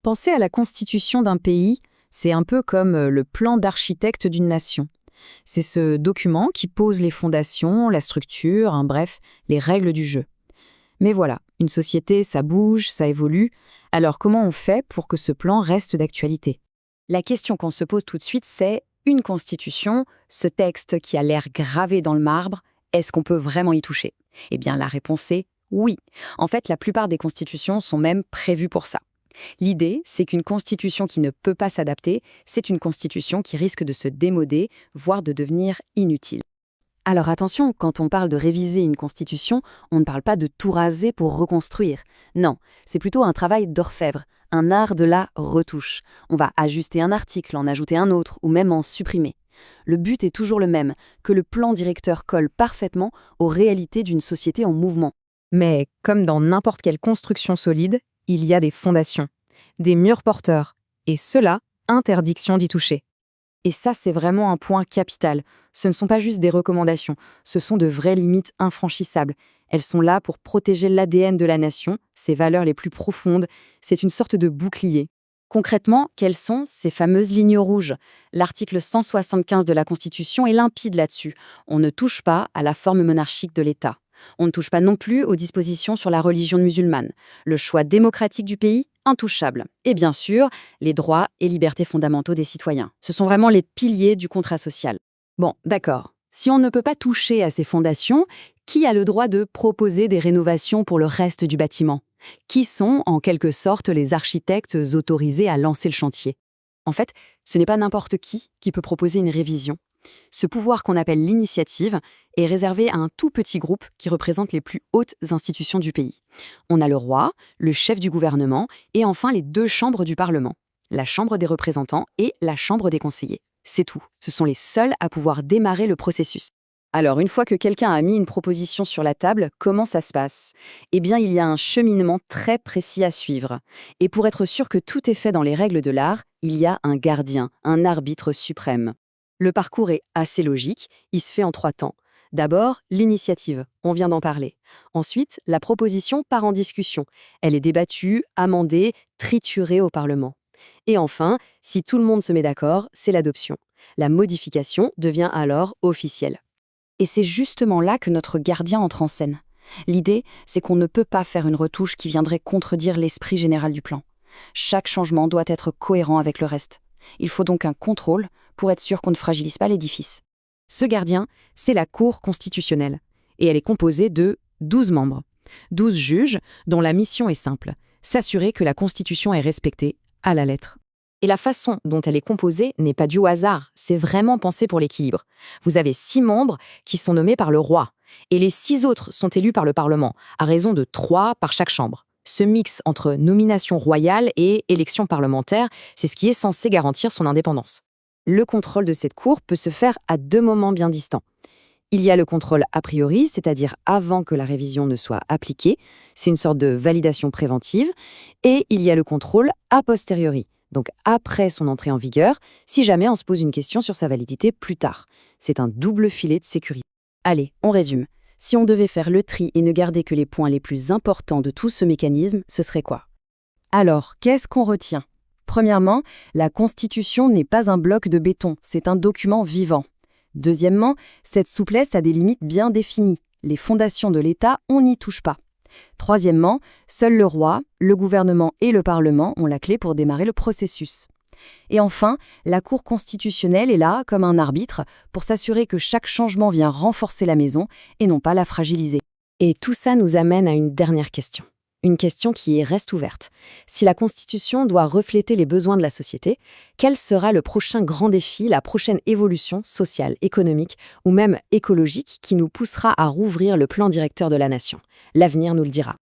Penser à la constitution d'un pays, c'est un peu comme le plan d'architecte d'une nation. C'est ce document qui pose les fondations, la structure, bref, les règles du jeu. Mais voilà, une société, ça bouge, ça évolue. Alors comment on fait pour que ce plan reste d'actualité? La question qu'on se pose tout de suite, c'est une constitution, ce texte qui a l'air gravé dans le marbre, est-ce qu'on peut vraiment y toucher? Eh bien, la réponse est oui. En fait, la plupart des constitutions sont même prévues pour ça. L'idée, c'est qu'une constitution qui ne peut pas s'adapter, c'est une constitution qui risque de se démoder, voire de devenir inutile. Alors attention, quand on parle de réviser une constitution, on ne parle pas de tout raser pour reconstruire. Non, c'est plutôt un travail d'orfèvre, un art de la retouche. On va ajuster un article, en ajouter un autre, ou même en supprimer. Le but est toujours le même, que le plan directeur colle parfaitement aux réalités d'une société en mouvement. Mais comme dans n'importe quelle construction solide, il y a des fondations, des murs porteurs, et cela, interdiction d'y toucher. Et ça, c'est vraiment un point capital. Ce ne sont pas juste des recommandations, ce sont de vraies limites infranchissables. Elles sont là pour protéger l'ADN de la nation, ses valeurs les plus profondes. C'est une sorte de bouclier. Concrètement, quelles sont ces fameuses lignes rouges? L'article 175 de la Constitution est limpide là-dessus. On ne touche pas à la forme monarchique de l'État. On ne touche pas non plus aux dispositions sur la religion musulmane. Le choix démocratique du pays, intouchable. Et bien sûr, les droits et libertés fondamentaux des citoyens. Ce sont vraiment les piliers du contrat social. Bon, d'accord. Si on ne peut pas toucher à ces fondations, qui a le droit de proposer des rénovations pour le reste du bâtiment? Qui sont, en quelque sorte, les architectes autorisés à lancer le chantier? En fait, ce n'est pas n'importe qui peut proposer une révision. Ce pouvoir qu'on appelle l'initiative est réservé à un tout petit groupe qui représente les plus hautes institutions du pays. On a le roi, le chef du gouvernement et enfin les deux chambres du Parlement, la Chambre des représentants et la Chambre des conseillers. C'est tout. Ce sont les seuls à pouvoir démarrer le processus. Alors, une fois que quelqu'un a mis une proposition sur la table, comment ça se passe? Eh bien, il y a un cheminement très précis à suivre. Et pour être sûr que tout est fait dans les règles de l'art, il y a un gardien, un arbitre suprême. Le parcours est assez logique, il se fait en 3 temps. D'abord, l'initiative, on vient d'en parler. Ensuite, la proposition part en discussion. Elle est débattue, amendée, triturée au Parlement. Et enfin, si tout le monde se met d'accord, c'est l'adoption. La modification devient alors officielle. Et c'est justement là que notre gardien entre en scène. L'idée, c'est qu'on ne peut pas faire une retouche qui viendrait contredire l'esprit général du plan. Chaque changement doit être cohérent avec le reste. Il faut donc un contrôle pour être sûr qu'on ne fragilise pas l'édifice. Ce gardien, c'est la Cour constitutionnelle. Et elle est composée de 12 membres. 12 juges dont la mission est simple, s'assurer que la Constitution est respectée à la lettre. Et la façon dont elle est composée n'est pas due au hasard, c'est vraiment pensé pour l'équilibre. Vous avez 6 membres qui sont nommés par le roi, et les 6 autres sont élus par le Parlement, à raison de 3 par chaque chambre. Ce mix entre nomination royale et élection parlementaire, c'est ce qui est censé garantir son indépendance. Le contrôle de cette cour peut se faire à 2 moments bien distants. Il y a le contrôle a priori, c'est-à-dire avant que la révision ne soit appliquée, c'est une sorte de validation préventive, et il y a le contrôle a posteriori, donc après son entrée en vigueur, si jamais on se pose une question sur sa validité plus tard. C'est un double filet de sécurité. Allez, on résume. Si on devait faire le tri et ne garder que les points les plus importants de tout ce mécanisme, ce serait quoi? Alors, qu'est-ce qu'on retient? Premièrement, la Constitution n'est pas un bloc de béton, c'est un document vivant. Deuxièmement, cette souplesse a des limites bien définies. Les fondations de l'État, on n'y touche pas. Troisièmement, seul le roi, le gouvernement et le Parlement ont la clé pour démarrer le processus. Et enfin, la Cour constitutionnelle est là comme un arbitre pour s'assurer que chaque changement vient renforcer la maison et non pas la fragiliser. Et tout ça nous amène à une dernière question. Une question qui reste ouverte. Si la Constitution doit refléter les besoins de la société, quel sera le prochain grand défi, la prochaine évolution sociale, économique ou même écologique qui nous poussera à rouvrir le plan directeur de la nation? L'avenir nous le dira.